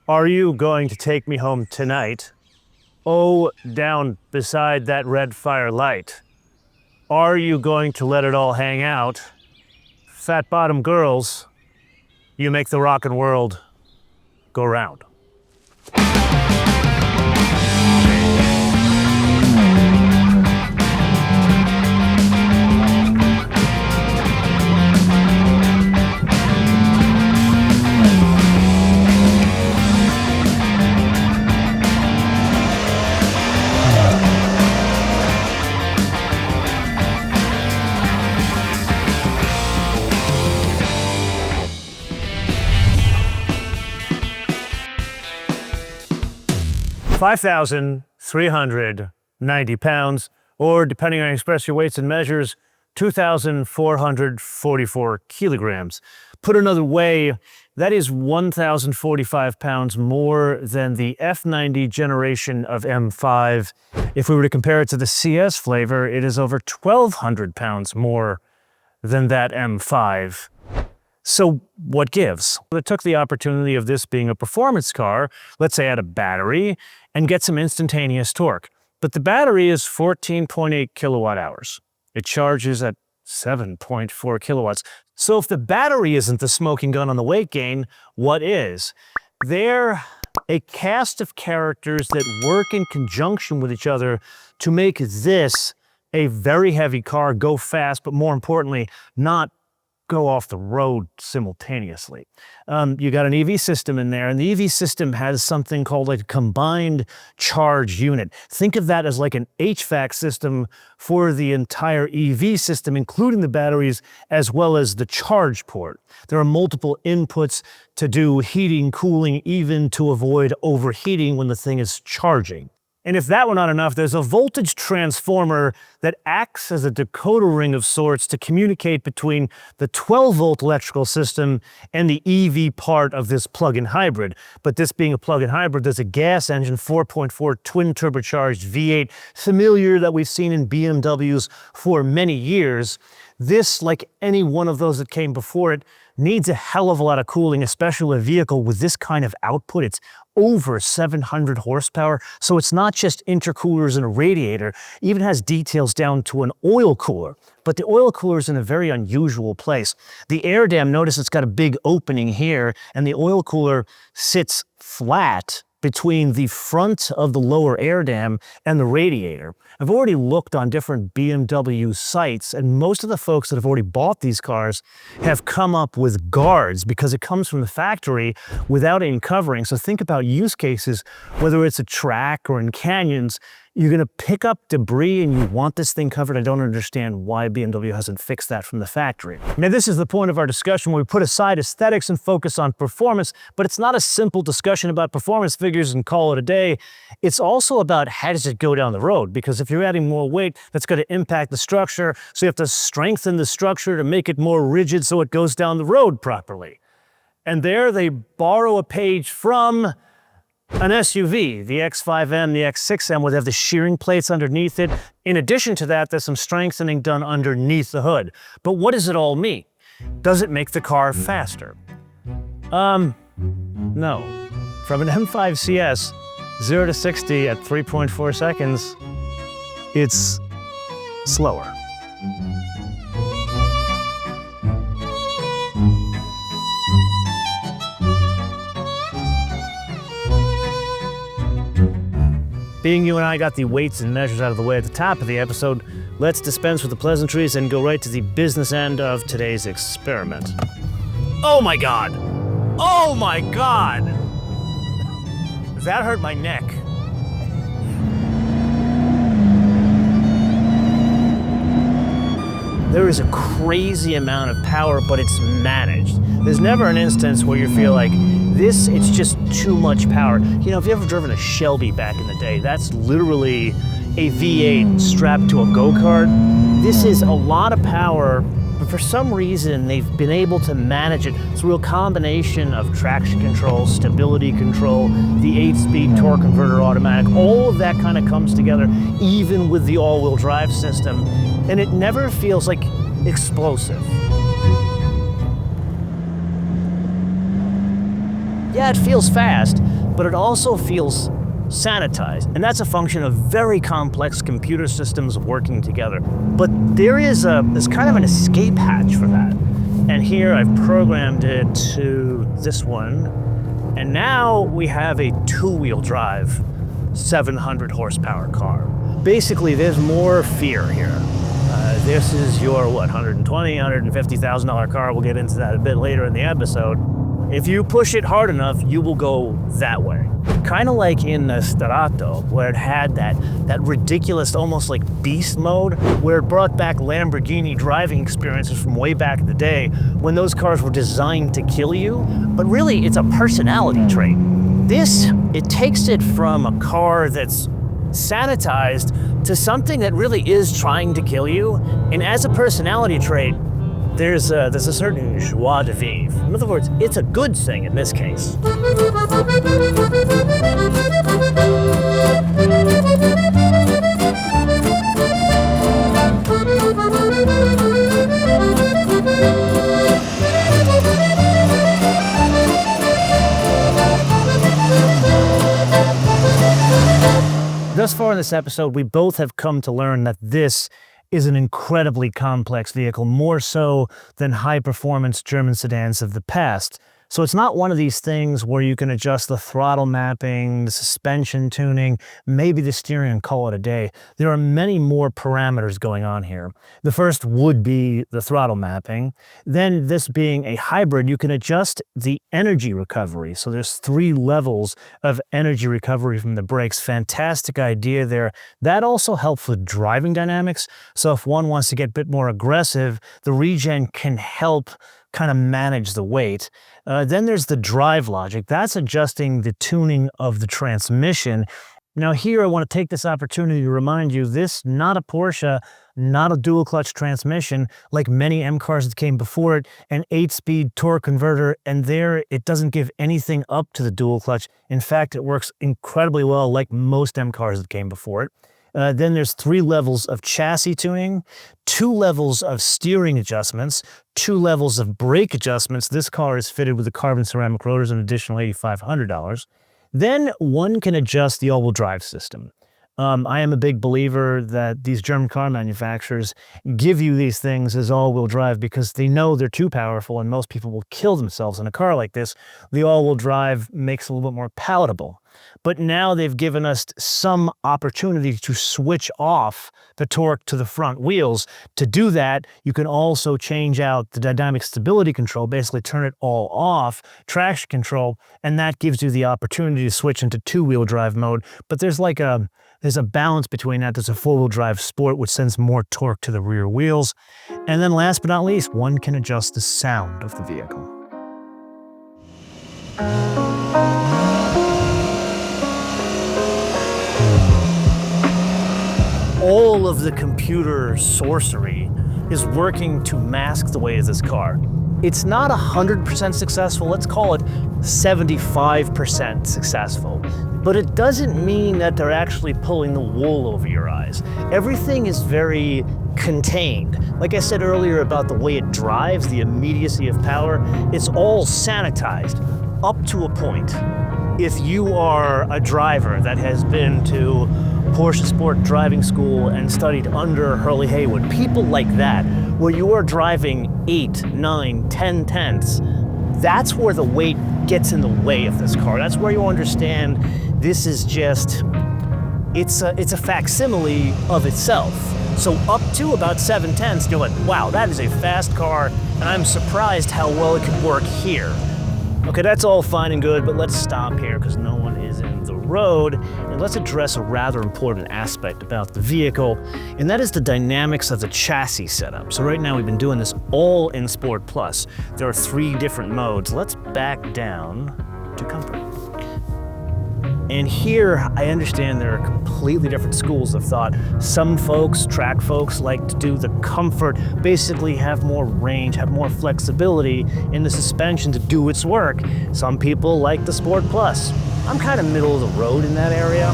Are you going to take me home tonight? Oh, down beside that red firelight. Are you going to let it all hang out? Fat bottom girls, you make the rockin' world go round. 5,390 pounds, or depending on how you express your weights and measures, 2,444 kilograms. Put another way, that is 1,045 pounds more than the F90 generation of M5. If we were to compare it to the CS flavor, it is over 1,200 pounds more than that M5. So what gives? Well, it took the opportunity of this being a performance car, let's say add a battery, and get some instantaneous torque. But the battery is 14.8 kilowatt hours. It charges at 7.4 kilowatts. So if the battery isn't the smoking gun on the weight gain, what is? They're a cast of characters that work in conjunction with each other to make this a very heavy car go fast, but more importantly, not go off the road simultaneously. You got an EV system in there, and the EV system has something called like a combined charge unit. Think of that as like an HVAC system for the entire EV system, including the batteries as well as the charge port. There are multiple inputs to do heating, cooling, even to avoid overheating when the thing is charging. And if that were not enough, there's a voltage transformer that acts as a decoder ring of sorts to communicate between the 12-volt electrical system and the EV part of this plug-in hybrid. But this being a plug-in hybrid, there's a gas engine, 4.4 twin-turbocharged V8, familiar that we've seen in BMWs for many years. This, like any one of those that came before it, needs a hell of a lot of cooling, especially a vehicle with this kind of output. It's over 700 horsepower, so it's not just intercoolers and a radiator. It even has details down to an oil cooler. But the oil cooler is in a very unusual place. The air dam, notice it's got a big opening here, and the oil cooler sits flat between the front of the lower air dam and the radiator. I've already looked on different BMW sites, and most of the folks that have already bought these cars have come up with guards because it comes from the factory without any covering. So think about use cases, whether it's a track or in canyons, you're gonna pick up debris and you want this thing covered. I don't understand why BMW hasn't fixed that from the factory. Now, this is the point of our discussion where we put aside aesthetics and focus on performance, but it's not a simple discussion about performance figures and call it a day. It's also about how does it go down the road? Because if you're adding more weight, that's gonna impact the structure. So you have to strengthen the structure to make it more rigid so it goes down the road properly. And there they borrow a page from an SUV, the X5M, the X6M, where they have the shearing plates underneath it. In addition to that, there's some strengthening done underneath the hood. But what does it all mean? Does it make the car faster? No. From an M5 CS, 0 to 60 at 3.4 seconds, it's slower. Being you and I got the weights and measures out of the way at the top of the episode, let's dispense with the pleasantries and go right to the business end of today's experiment. Oh my God! Oh my God! That hurt my neck. There is a crazy amount of power, but it's managed. There's never an instance where you feel like, it's just too much power. You know, if you've ever driven a Shelby back in the day, that's literally a V8 strapped to a go-kart. This is a lot of power, but for some reason, they've been able to manage it. It's a real combination of traction control, stability control, the 8-speed torque converter automatic. All of that kind of comes together, even with the all-wheel drive system, and it never feels like explosive. Yeah, it feels fast, but it also feels sanitized. And that's a function of very complex computer systems working together. But there's kind of an escape hatch for that. And here I've programmed it to this one. And now we have a two-wheel drive, 700 horsepower car. Basically, there's more fear here. This is your, $120,000, $150,000 car. We'll get into that a bit later in the episode. If you push it hard enough, you will go that way. Kind of like in the Starato, where it had that ridiculous, almost like beast mode, where it brought back Lamborghini driving experiences from way back in the day, when those cars were designed to kill you. But really, it's a personality trait. This, it takes it from a car that's sanitized to something that really is trying to kill you. And as a personality trait, there's a certain joie de vivre. In other words, it's a good thing in this case. Thus far in this episode, we both have come to learn that this is an incredibly complex vehicle, more so than high-performance German sedans of the past. So it's not one of these things where you can adjust the throttle mapping, the suspension tuning, maybe the steering and call it a day. There are many more parameters going on here. The first would be the throttle mapping. Then, this being a hybrid, you can adjust the energy recovery. So there's 3 levels of energy recovery from the brakes. Fantastic idea there. That also helps with driving dynamics. So if one wants to get a bit more aggressive, the regen can help kind of manage the weight. Then there's the drive logic. That's adjusting the tuning of the transmission. Now here I want to take this opportunity to remind you, this not a Porsche, not a dual clutch transmission like many M cars that came before it, an 8-speed torque converter, and there it doesn't give anything up to the dual clutch. In fact, it works incredibly well like most M cars that came before it. Then there's 3 levels of chassis tuning, 2 levels of steering adjustments, 2 levels of brake adjustments. This car is fitted with the carbon ceramic rotors, an additional $8,500. Then one can adjust the all-wheel drive system. I am a big believer that these German car manufacturers give you these things as all-wheel drive because they know they're too powerful and most people will kill themselves in a car like this. The all-wheel drive makes it a little bit more palatable. But now they've given us some opportunity to switch off the torque to the front wheels. To do that, you can also change out the dynamic stability control, basically turn it all off, traction control, and that gives you the opportunity to switch into 2-wheel drive mode. But there's a balance between that. There's a 4-wheel drive sport, which sends more torque to the rear wheels. And then last but not least, one can adjust the sound of the vehicle. All of the computer sorcery is working to mask the weight of this car. It's not 100% successful, let's call it 75% successful. But it doesn't mean that they're actually pulling the wool over your eyes. Everything is very contained. Like I said earlier about the way it drives, the immediacy of power, it's all sanitized up to a point. If you are a driver that has been to Porsche Sport Driving School and studied under Hurley Haywood, people like that, where you are driving 8, 9, 10 tenths, that's where the weight gets in the way of this car. That's where you understand this is just, it's a facsimile of itself. So up to about 7 tenths, you're like, wow, that is a fast car, and I'm surprised how well it could work here. Okay, that's all fine and good, but let's stop here because no one is in the road, and let's address a rather important aspect about the vehicle, and that is the dynamics of the chassis setup. So right now we've been doing this all in Sport Plus. There are 3 different modes. Let's back down to comfort. And here, I understand there are completely different schools of thought. Some folks, track folks, like to do the comfort, basically have more range, have more flexibility in the suspension to do its work. Some people like the Sport Plus. I'm kind of middle of the road in that area,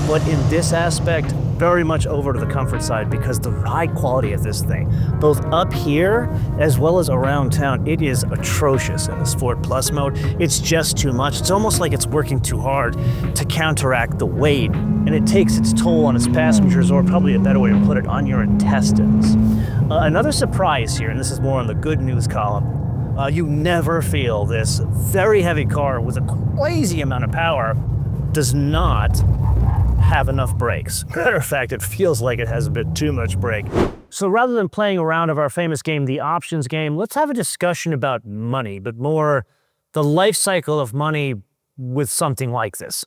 but in this aspect, very much over to the comfort side because the ride quality of this thing, both up here as well as around town, it is atrocious in the Sport Plus mode. It's just too much. It's almost like it's working too hard to counteract the weight, and it takes its toll on its passengers, or probably a better way to put it, on your intestines. Another surprise here, and this is more on the good news column, you never feel this very heavy car with a crazy amount of power does not have enough brakes. Matter of fact, it feels like it has a bit too much brake. So rather than playing a round of our famous game, the options game, let's have a discussion about money, but more the life cycle of money with something like this.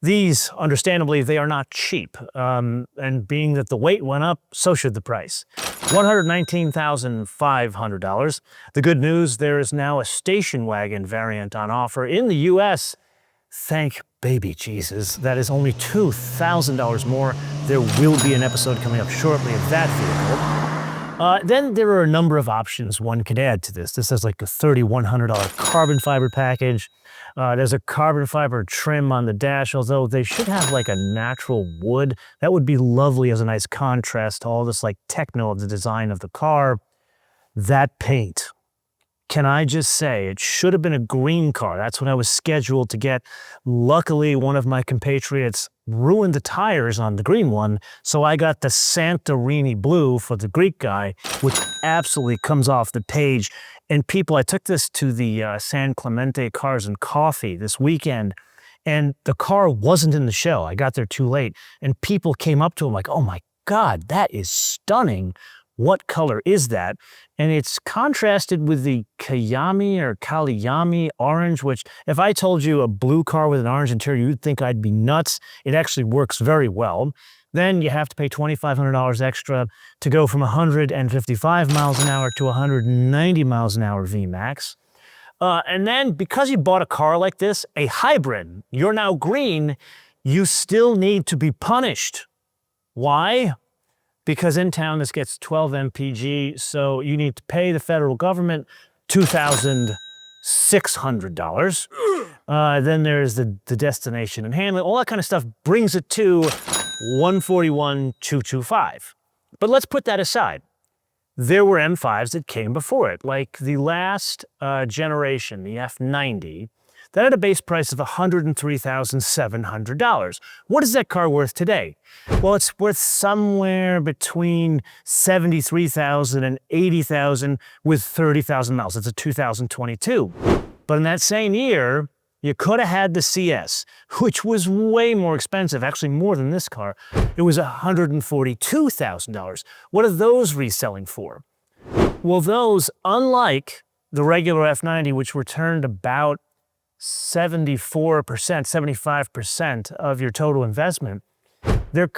These, understandably, they are not cheap, and being that the weight went up, so should the price. $119,500. The good news, there is now a station wagon variant on offer in the US. Thank baby Jesus. That is only $2,000 more. There will be an episode coming up shortly of that vehicle. Then there are a number of options one could add to this. This has like a $3,100 carbon fiber package. There's a carbon fiber trim on the dash, although they should have like a natural wood. That would be lovely as a nice contrast to all this like techno of the design of the car. That paint, can I just say, it should have been a green car. That's what I was scheduled to get. Luckily, one of my compatriots ruined the tires on the green one, so I got the Santorini blue for the Greek guy, which absolutely comes off the page. And people, I took this to the San Clemente Cars and Coffee this weekend, and the car wasn't in the show. I got there too late, and people came up to him like, "Oh my God, that is stunning. What color is that?" And it's contrasted with the Kalyami orange, which if I told you a blue car with an orange interior, you'd think I'd be nuts. It actually works very well. Then you have to pay $2,500 extra to go from 155 miles an hour to 190 miles an hour VMAX. And then because you bought a car like this, a hybrid, you're now green, you still need to be punished. Why? Because in town this gets 12 mpg, so you need to pay the federal government $2,600. Then there's the destination and handling, all that kind of stuff brings it to $141,225. But let's put that aside. There were M5s that came before it, like the last generation, the F90, that had a base price of $103,700. What is that car worth today? Well, it's worth somewhere between $73,000 and $80,000 with 30,000 miles. It's a 2022. But in that same year, you could have had the CS, which was way more expensive, actually more than this car. It was $142,000. What are those reselling for? Well, those, unlike the regular F90, which returned about 74%, 75% of your total investment, there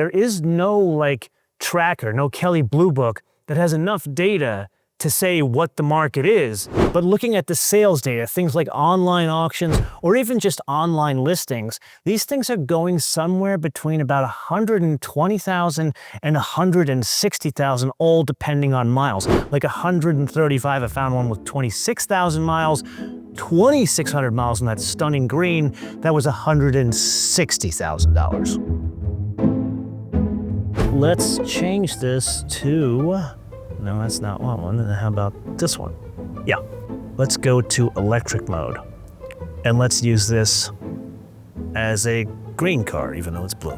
is no like tracker, no Kelley Blue Book that has enough data to say what the market is. But looking at the sales data, things like online auctions or even just online listings, these things are going somewhere between about 120,000 and 160,000, all depending on miles. Like 135, I found one with 26,000 miles, 2,600 miles on that stunning green, that was $160,000. Let's change this to, no, that's not one. How about this one? Yeah, let's go to electric mode. And let's use this as a green car, even though it's blue.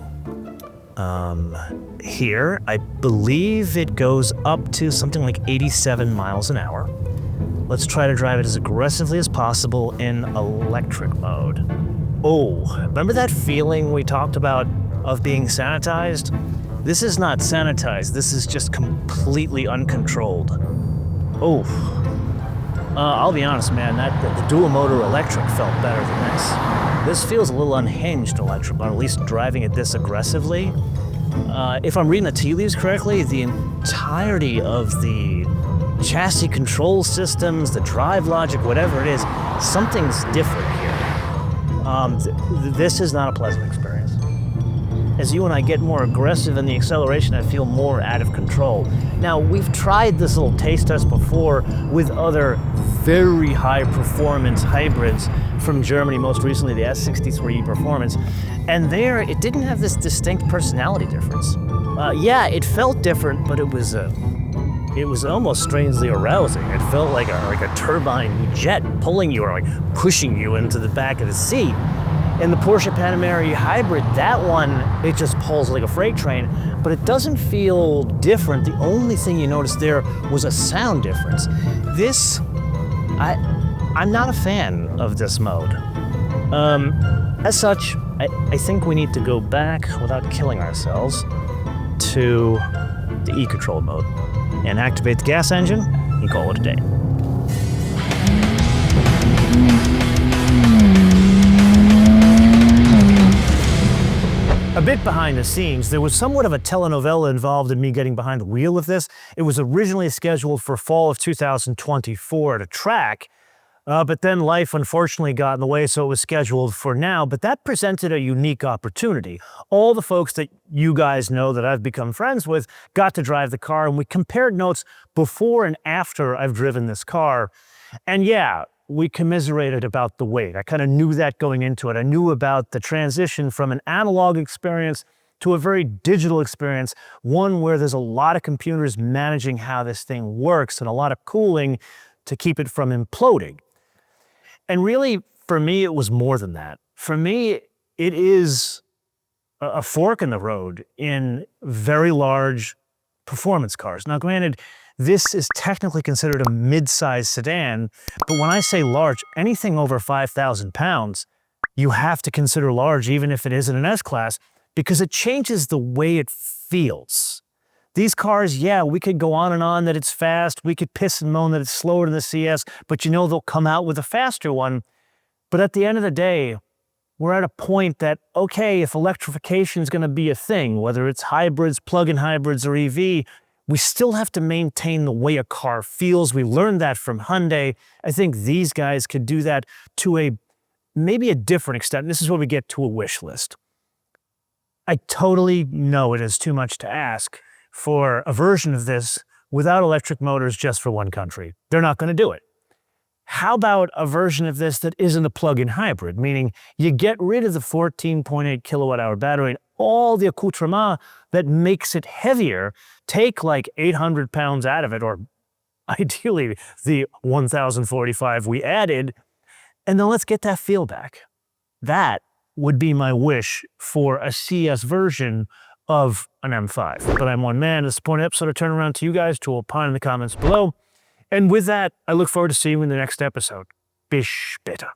Here, I believe it goes up to something like 87 miles an hour. Let's try to drive it as aggressively as possible in electric mode. Oh, remember that feeling we talked about of being sanitized? This is not sanitized, this is just completely uncontrolled. Oh, I'll be honest, man, the dual motor electric felt better than this. This feels a little unhinged electric, but at least driving it this aggressively. If I'm reading the tea leaves correctly, the entirety of the chassis control systems, the drive logic, whatever it is, something's different here. This is not a pleasant experience. as you and I get more aggressive in the acceleration, I feel more out of control. Now, we've tried this little taste test before with other very high performance hybrids from Germany, most recently the S63 Performance, and there it didn't have this distinct personality difference. Yeah, it felt different, but it was almost strangely arousing. It felt like a turbine jet pulling you or like pushing you into the back of the seat. In the Porsche Panamera Hybrid, that one, it just pulls like a freight train, but it doesn't feel different. The only thing you noticed there was a sound difference. This, I'm not a fan of this mode. As such, I think we need to go back without killing ourselves to the E-Control mode and activate the gas engine and call it a day. A bit behind the scenes, there was somewhat of a telenovela involved in me getting behind the wheel of this. It was originally scheduled for fall of 2024 at a track, but then life unfortunately got in the way, so it was scheduled for now. But that presented a unique opportunity. All the folks that you guys know that I've become friends with got to drive the car, and we compared notes before and after I've driven this car. And yeah, we commiserated about the weight. I kind of knew that going into it. I knew about the transition from an analog experience to a very digital experience, one where there's a lot of computers managing how this thing works and a lot of cooling to keep it from imploding. And really, for me, it was more than that. For me, it is a fork in the road in very large performance cars. Now, granted, this is technically considered a mid-size sedan, but when I say large, anything over 5,000 pounds, you have to consider large, even if it isn't an S-Class, because it changes the way it feels. These cars, yeah, we could go on and on that it's fast, we could piss and moan that it's slower than the CS, but you know they'll come out with a faster one. But at the end of the day, we're at a point that, okay, if electrification is going to be a thing, whether it's hybrids, plug-in hybrids, or EV, we still have to maintain the way a car feels. We learned that from Hyundai. I think these guys could do that to maybe a different extent. This is where we get to a wish list. I totally know it is too much to ask for a version of this without electric motors just for one country. They're not going to do it. How about a version of this that isn't a plug-in hybrid, meaning you get rid of the 14.8 kilowatt-hour battery and all the accoutrement that makes it heavier, take like 800 pounds out of it, or ideally the 1,045 we added, and then let's get that feel back. That would be my wish for a CS version of an M5. But I'm one man. At this point, episode, I turn around to you guys to opine in the comments below. And with that, I look forward to seeing you in the next episode. Bis später.